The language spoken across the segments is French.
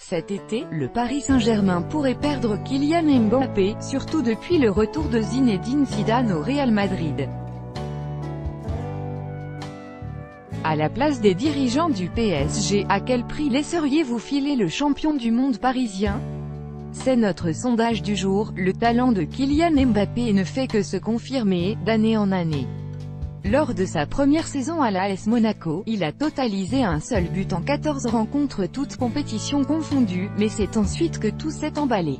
Cet été, le Paris Saint-Germain pourrait perdre Kylian Mbappé, surtout depuis le retour de Zinedine Zidane au Real Madrid. À la place des dirigeants du PSG, à quel prix laisseriez-vous filer le champion du monde parisien? C'est notre sondage du jour. Le talent de Kylian Mbappé ne fait que se confirmer, d'année en année. Lors de sa première saison à l'AS Monaco, il a totalisé un seul but en 14 rencontres toutes compétitions confondues, mais c'est ensuite que tout s'est emballé.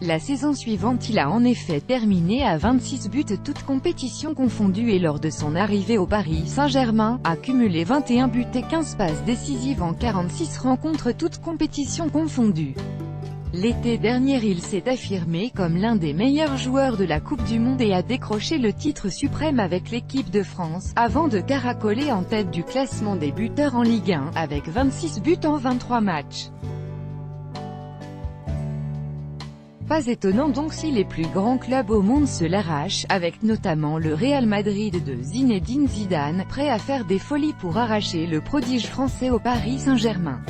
La saison suivante, il a en effet terminé à 26 buts toutes compétitions confondues et lors de son arrivée au Paris Saint-Germain, a cumulé 21 buts et 15 passes décisives en 46 rencontres toutes compétitions confondues. L'été dernier, il s'est affirmé comme l'un des meilleurs joueurs de la Coupe du Monde et a décroché le titre suprême avec l'équipe de France, avant de caracoler en tête du classement des buteurs en Ligue 1, avec 26 buts en 23 matchs. Pas étonnant donc si les plus grands clubs au monde se l'arrachent, avec notamment le Real Madrid de Zinedine Zidane, prêt à faire des folies pour arracher le prodige français au Paris Saint-Germain.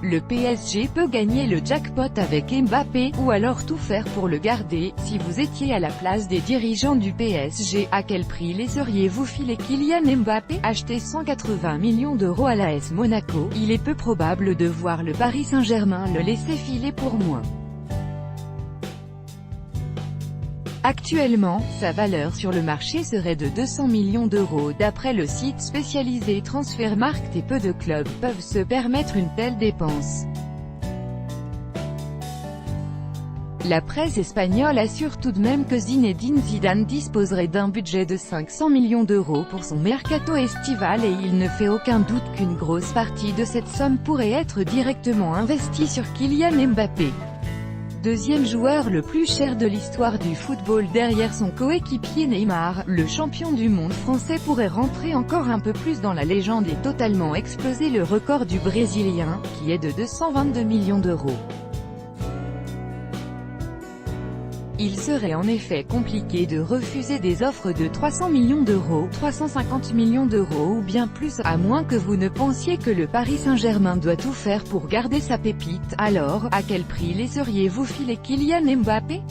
Le PSG peut gagner le jackpot avec Mbappé, ou alors tout faire pour le garder. Si vous étiez à la place des dirigeants du PSG, à quel prix laisseriez-vous filer Kylian Mbappé? Acheté 180 millions d'euros à l'AS Monaco, il est peu probable de voir le Paris Saint-Germain le laisser filer pour moins. Actuellement, sa valeur sur le marché serait de 200 millions d'euros d'après le site spécialisé Transfermarkt et peu de clubs peuvent se permettre une telle dépense. La presse espagnole assure tout de même que Zinedine Zidane disposerait d'un budget de 500 millions d'euros pour son mercato estival et il ne fait aucun doute qu'une grosse partie de cette somme pourrait être directement investie sur Kylian Mbappé. Deuxième joueur le plus cher de l'histoire du football derrière son coéquipier Neymar, le champion du monde français pourrait rentrer encore un peu plus dans la légende et totalement exploser le record du Brésilien, qui est de 222 millions d'euros. Il serait en effet compliqué de refuser des offres de 300 millions d'euros, 350 millions d'euros ou bien plus, à moins que vous ne pensiez que le Paris Saint-Germain doit tout faire pour garder sa pépite. Alors, à quel prix laisseriez-vous filer Kylian Mbappé?